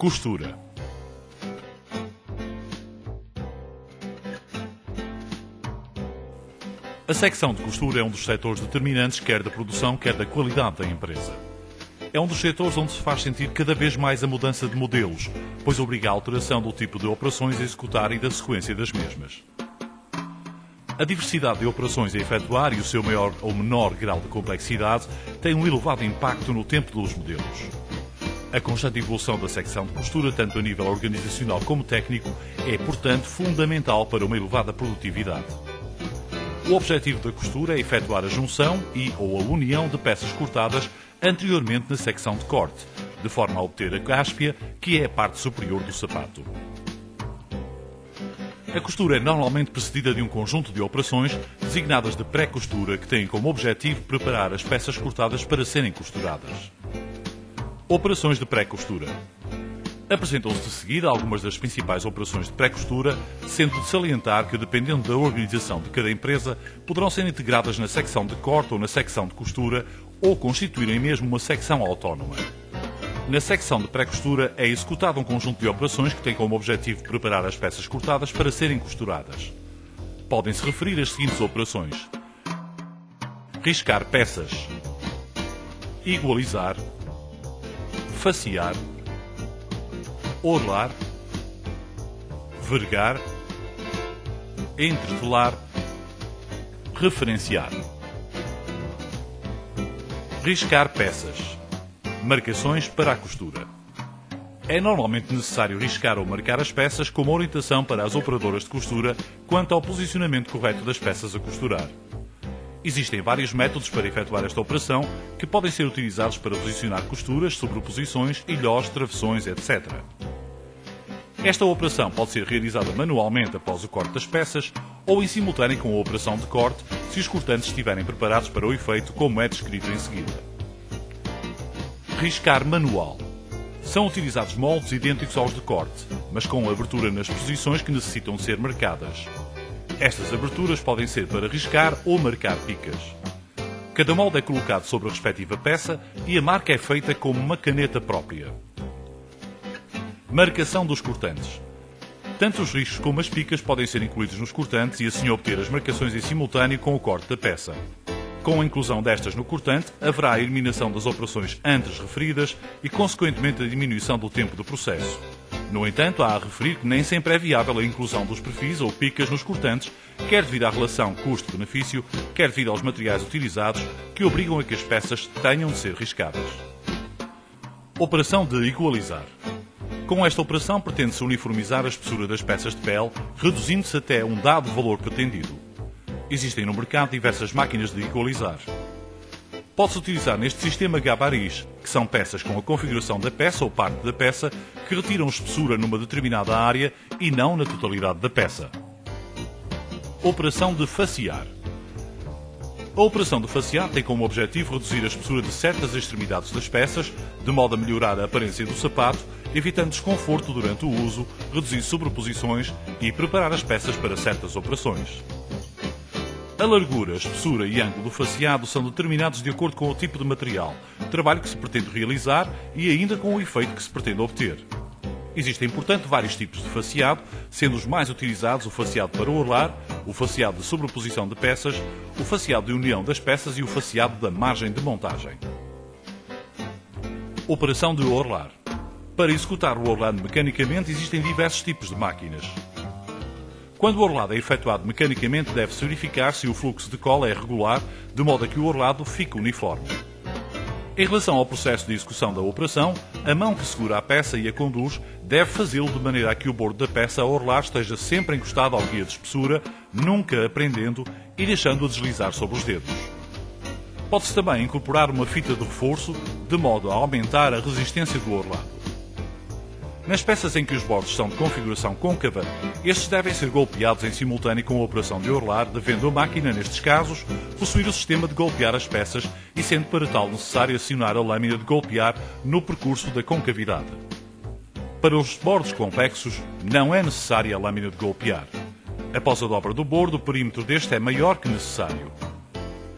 Costura. A secção de costura é um dos setores determinantes quer da produção, quer da qualidade da empresa. É um dos setores onde se faz sentir cada vez mais a mudança de modelos, pois obriga a alteração do tipo de operações a executar e da sequência das mesmas. A diversidade de operações a efetuar e o seu maior ou menor grau de complexidade têm um elevado impacto no tempo dos modelos. A constante evolução da secção de costura, tanto a nível organizacional como técnico, é, portanto, fundamental para uma elevada produtividade. O objetivo da costura é efetuar a junção ou a união de peças cortadas anteriormente na secção de corte, de forma a obter a cáspia, que é a parte superior do sapato. A costura é normalmente precedida de um conjunto de operações designadas de pré-costura, que têm como objetivo preparar as peças cortadas para serem costuradas. Operações de pré-costura. Apresentam-se de seguida algumas das principais operações de pré-costura, sendo de salientar que, dependendo da organização de cada empresa, poderão ser integradas na secção de corte ou na secção de costura, ou constituírem mesmo uma secção autónoma. Na secção de pré-costura é executado um conjunto de operações que têm como objetivo preparar as peças cortadas para serem costuradas. Podem-se referir às seguintes operações: riscar peças, igualizar, facear, orlar, vergar, entretelar, referenciar. Riscar peças. Marcações para a costura. É normalmente necessário riscar ou marcar as peças como orientação para as operadoras de costura quanto ao posicionamento correto das peças a costurar. Existem vários métodos para efetuar esta operação, que podem ser utilizados para posicionar costuras, sobreposições, ilhós, travessões, etc. Esta operação pode ser realizada manualmente após o corte das peças ou em simultâneo com a operação de corte, se os cortantes estiverem preparados para o efeito, como é descrito em seguida. Riscar manual. São utilizados moldes idênticos aos de corte, mas com abertura nas posições que necessitam de ser marcadas. Estas aberturas podem ser para riscar ou marcar picas. Cada molde é colocado sobre a respectiva peça e a marca é feita com uma caneta própria. Marcação dos cortantes. Tanto os riscos como as picas podem ser incluídos nos cortantes e assim obter as marcações em simultâneo com o corte da peça. Com a inclusão destas no cortante, haverá a eliminação das operações antes referidas e, consequentemente, a diminuição do tempo do processo. No entanto, há a referir que nem sempre é viável a inclusão dos perfis ou picas nos cortantes, quer devido à relação custo-benefício, quer devido aos materiais utilizados, que obrigam a que as peças tenham de ser riscadas. Operação de igualizar. Com esta operação, pretende-se uniformizar a espessura das peças de pele, reduzindo-se até um dado valor pretendido. Existem no mercado diversas máquinas de igualizar. Pode-se utilizar neste sistema gabarits, que são peças com a configuração da peça ou parte da peça que retiram espessura numa determinada área e não na totalidade da peça. Operação de facear. A operação de facear tem como objetivo reduzir a espessura de certas extremidades das peças, de modo a melhorar a aparência do sapato, evitando desconforto durante o uso, reduzir sobreposições e preparar as peças para certas operações. A largura, a espessura e ângulo do faceado são determinados de acordo com o tipo de material, trabalho que se pretende realizar e ainda com o efeito que se pretende obter. Existem, portanto, vários tipos de faceado, sendo os mais utilizados o faceado para orlar, o faceado de sobreposição de peças, o faceado de união das peças e o faceado da margem de montagem. Operação de orlar. Para executar o orlado mecanicamente existem diversos tipos de máquinas. Quando o orlado é efetuado mecanicamente, deve-se verificar se o fluxo de cola é regular, de modo a que o orlado fique uniforme. Em relação ao processo de execução da operação, a mão que segura a peça e a conduz deve fazê-lo de maneira a que o bordo da peça a orlar esteja sempre encostado ao guia de espessura, nunca a prendendo e deixando-a deslizar sobre os dedos. Pode-se também incorporar uma fita de reforço, de modo a aumentar a resistência do orlado. Nas peças em que os bordos são de configuração côncava, estes devem ser golpeados em simultâneo com a operação de orlar, devendo a máquina, nestes casos, possuir o sistema de golpear as peças e sendo para tal necessário acionar a lâmina de golpear no percurso da concavidade. Para os bordos convexos, não é necessária a lâmina de golpear. Após a dobra do bordo, o perímetro deste é maior que necessário.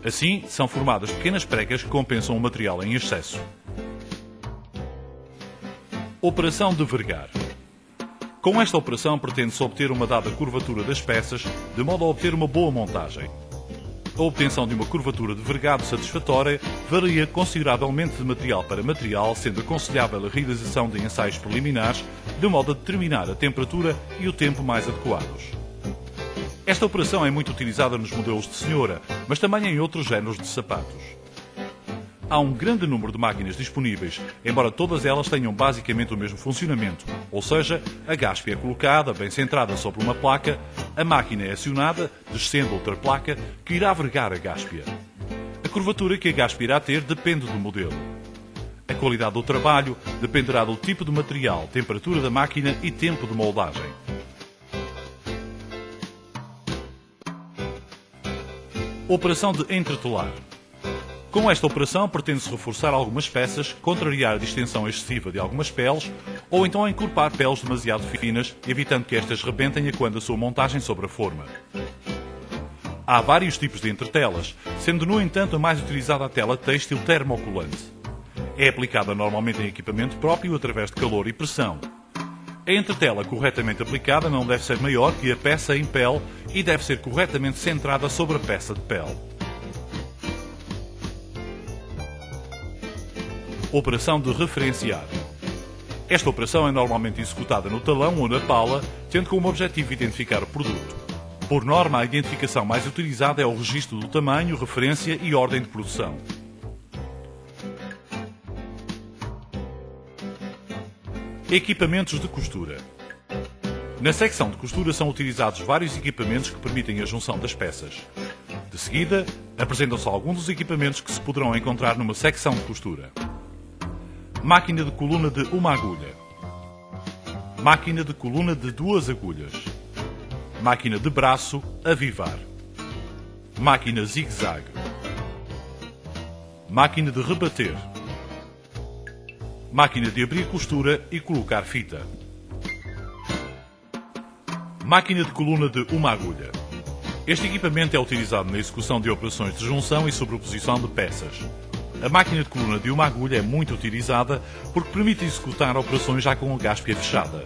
Assim, são formadas pequenas pregas que compensam o material em excesso. Operação de vergar. Com esta operação pretende-se obter uma dada curvatura das peças, de modo a obter uma boa montagem. A obtenção de uma curvatura de vergado satisfatória varia consideravelmente de material para material, sendo aconselhável a realização de ensaios preliminares, de modo a determinar a temperatura e o tempo mais adequados. Esta operação é muito utilizada nos modelos de senhora, mas também em outros géneros de sapatos. Há um grande número de máquinas disponíveis, embora todas elas tenham basicamente o mesmo funcionamento, ou seja, a gáspia é colocada bem centrada sobre uma placa, a máquina é acionada, descendo outra placa, que irá vergar a gáspia. A curvatura que a gáspia irá ter depende do modelo. A qualidade do trabalho dependerá do tipo de material, temperatura da máquina e tempo de moldagem. Operação de entretelar. Com esta operação, pretende-se reforçar algumas peças, contrariar a distensão excessiva de algumas peles, ou então encorpar peles demasiado finas, evitando que estas rebentem quando a sua montagem sobre a forma. Há vários tipos de entretelas, sendo, no entanto, a mais utilizada a tela têxtil termocolante. É aplicada normalmente em equipamento próprio através de calor e pressão. A entretela corretamente aplicada não deve ser maior que a peça em pele e deve ser corretamente centrada sobre a peça de pele. Operação de referenciar. Esta operação é normalmente executada no talão ou na pala, tendo como objetivo identificar o produto. Por norma, a identificação mais utilizada é o registro do tamanho, referência e ordem de produção. Equipamentos de costura. Na secção de costura são utilizados vários equipamentos que permitem a junção das peças. De seguida, apresentam-se alguns dos equipamentos que se poderão encontrar numa secção de costura. Máquina de coluna de uma agulha. Máquina de coluna de 2 agulhas. Máquina de braço avivar. Máquina zigue-zague. Máquina de rebater. Máquina de abrir costura e colocar fita. Máquina de coluna de uma agulha. Este equipamento é utilizado na execução de operações de junção e sobreposição de peças. A máquina de coluna de uma agulha é muito utilizada porque permite executar operações já com a gáspia fechada.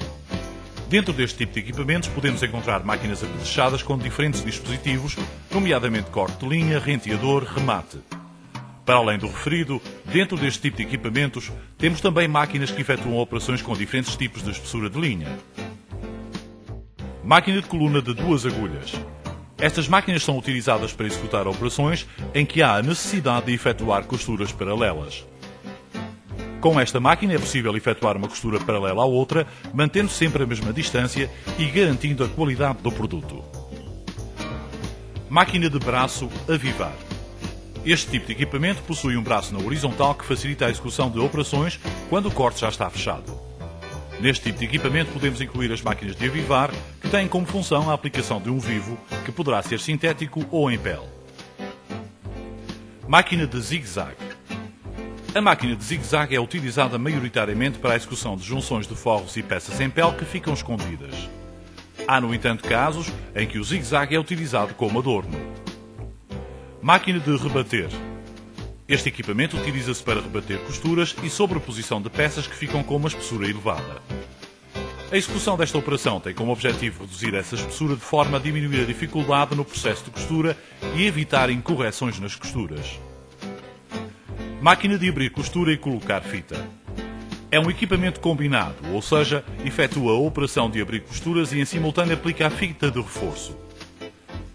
Dentro deste tipo de equipamentos podemos encontrar máquinas apetrechadas com diferentes dispositivos, nomeadamente corte de linha, renteador, remate. Para além do referido, dentro deste tipo de equipamentos, temos também máquinas que efetuam operações com diferentes tipos de espessura de linha. Máquina de coluna de 2 agulhas. Estas máquinas são utilizadas para executar operações em que há a necessidade de efetuar costuras paralelas. Com esta máquina é possível efetuar uma costura paralela à outra, mantendo sempre a mesma distância e garantindo a qualidade do produto. Máquina de braço avivar. Este tipo de equipamento possui um braço na horizontal que facilita a execução de operações quando o corte já está fechado. Neste tipo de equipamento podemos incluir as máquinas de avivar, que têm como função a aplicação de um vivo, que poderá ser sintético ou em pele. Máquina de zigue-zague. A máquina de zigue-zague é utilizada maioritariamente para a execução de junções de forros e peças em pele que ficam escondidas. Há, no entanto, casos em que o zigue-zague é utilizado como adorno. Máquina de rebater. Este equipamento utiliza-se para rebater costuras e sobreposição de peças que ficam com uma espessura elevada. A execução desta operação tem como objetivo reduzir essa espessura de forma a diminuir a dificuldade no processo de costura e evitar incorreções nas costuras. Máquina de abrir costura e colocar fita. É um equipamento combinado, ou seja, efetua a operação de abrir costuras e em simultâneo aplica a fita de reforço.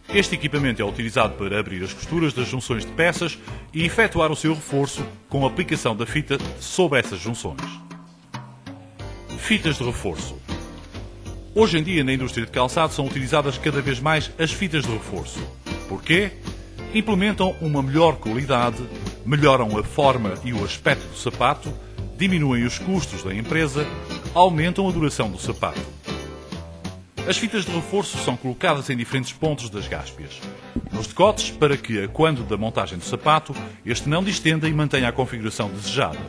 Este equipamento é utilizado para abrir as costuras das junções de peças e efetuar o seu reforço com a aplicação da fita sobre essas junções. Fitas de reforço. Hoje em dia, na indústria de calçado, são utilizadas cada vez mais as fitas de reforço. Porquê? Implementam uma melhor qualidade, melhoram a forma e o aspecto do sapato, diminuem os custos da empresa, aumentam a duração do sapato. As fitas de reforço são colocadas em diferentes pontos das gáspias. Nos decotes, para que, quando da montagem do sapato, este não distenda e mantenha a configuração desejada.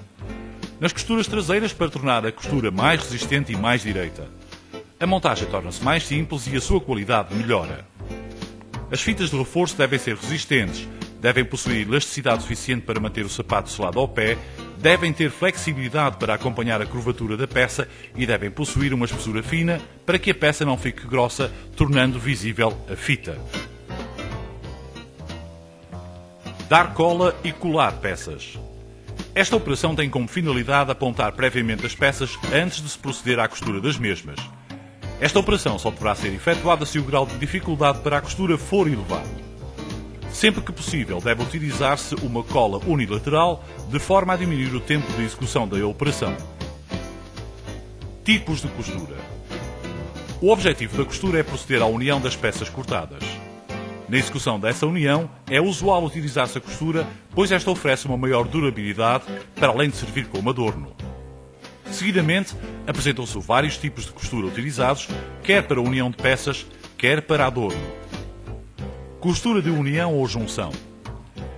Nas costuras traseiras, para tornar a costura mais resistente e mais direita. A montagem torna-se mais simples e a sua qualidade melhora. As fitas de reforço devem ser resistentes, devem possuir elasticidade suficiente para manter o sapato selado ao pé, devem ter flexibilidade para acompanhar a curvatura da peça e devem possuir uma espessura fina para que a peça não fique grossa, tornando visível a fita. Dar cola e colar peças. Esta operação tem como finalidade apontar previamente as peças antes de se proceder à costura das mesmas. Esta operação só deverá ser efetuada se o grau de dificuldade para a costura for elevado. Sempre que possível, deve utilizar-se uma cola unilateral, de forma a diminuir o tempo de execução da operação. Tipos de costura. O objetivo da costura é proceder à união das peças cortadas. Na execução dessa união, é usual utilizar-se a costura, pois esta oferece uma maior durabilidade, para além de servir como adorno. Seguidamente, apresentam-se vários tipos de costura utilizados, quer para a união de peças, quer para adorno. Costura de união ou junção.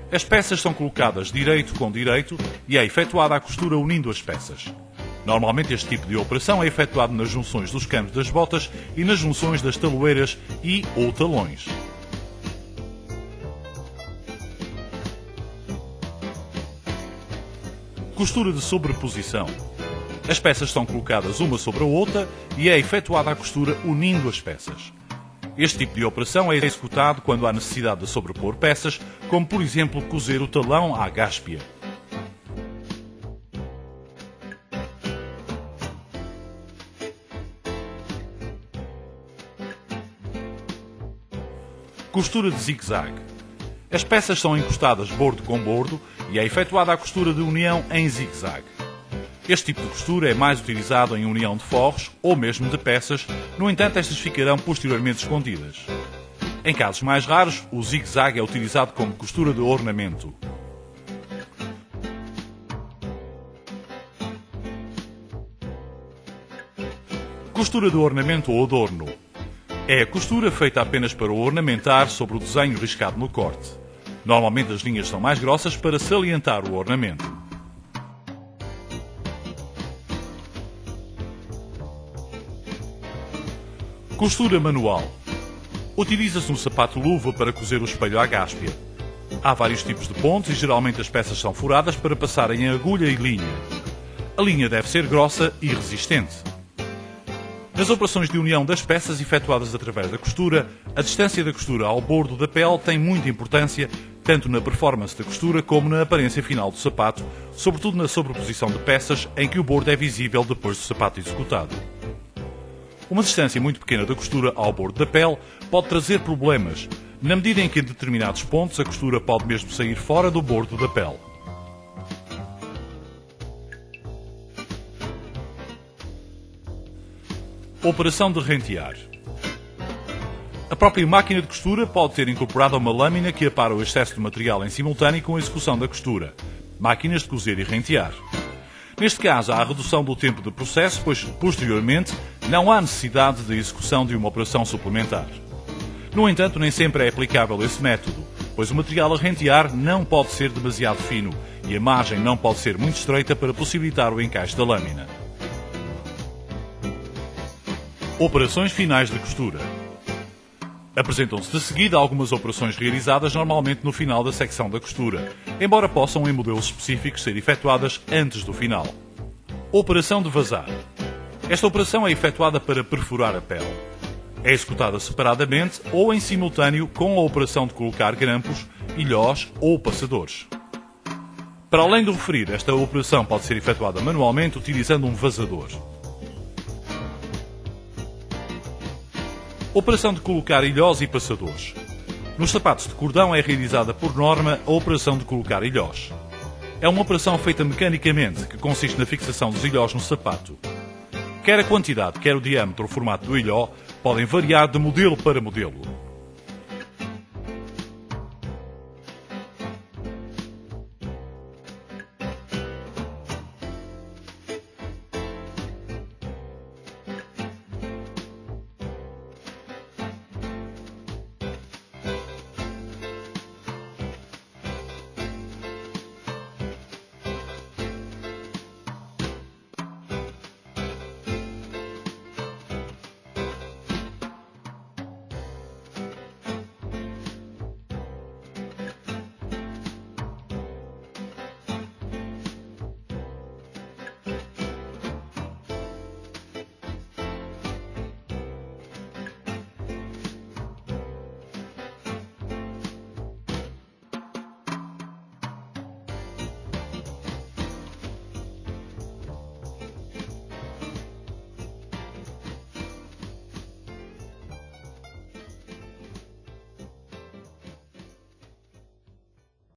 As peças são colocadas direito com direito e é efetuada a costura unindo as peças. Normalmente este tipo de operação é efetuado nas junções dos canos das botas e nas junções das taloeiras e ou talões. Costura de sobreposição. As peças são colocadas uma sobre a outra e é efetuada a costura unindo as peças. Este tipo de operação é executado quando há necessidade de sobrepor peças, como por exemplo cozer o talão à gáspia. Costura de zigue-zague. As peças são encostadas bordo com bordo e é efetuada a costura de união em zigue-zague. Este tipo de costura é mais utilizado em união de forros ou mesmo de peças, no entanto estas ficarão posteriormente escondidas. Em casos mais raros, o zigue-zague é utilizado como costura de ornamento. Costura de ornamento ou adorno. É a costura feita apenas para o ornamentar sobre o desenho riscado no corte. Normalmente as linhas são mais grossas para salientar o ornamento. Costura manual. Utiliza-se um sapato-luva para cozer o espelho à gáspia. Há vários tipos de pontos e geralmente as peças são furadas para passarem em agulha e linha. A linha deve ser grossa e resistente. Nas operações de união das peças efetuadas através da costura, a distância da costura ao bordo da pele tem muita importância, tanto na performance da costura como na aparência final do sapato, sobretudo na sobreposição de peças em que o bordo é visível depois do sapato executado. Uma distância muito pequena da costura ao bordo da pele pode trazer problemas, na medida em que em determinados pontos a costura pode mesmo sair fora do bordo da pele. Operação de rentear. A própria máquina de costura pode ter incorporada uma lâmina que apara o excesso de material em simultâneo com a execução da costura. Máquinas de cozer e rentear. Neste caso, há a redução do tempo de processo, pois, posteriormente, não há necessidade de execução de uma operação suplementar. No entanto, nem sempre é aplicável esse método, pois o material a rentear não pode ser demasiado fino e a margem não pode ser muito estreita para possibilitar o encaixe da lâmina. Operações finais de costura. Apresentam-se de seguida algumas operações realizadas normalmente no final da secção da costura, embora possam em modelos específicos ser efetuadas antes do final. Operação de vazar. Esta operação é efetuada para perfurar a pele. É executada separadamente ou em simultâneo com a operação de colocar grampos, ilhós ou passadores. Para além do referido, esta operação pode ser efetuada manualmente utilizando um vazador. Operação de colocar ilhós e passadores. Nos sapatos de cordão é realizada por norma a operação de colocar ilhós. É uma operação feita mecanicamente que consiste na fixação dos ilhós no sapato. Quer a quantidade, quer o diâmetro ou formato do ilhó podem variar de modelo para modelo.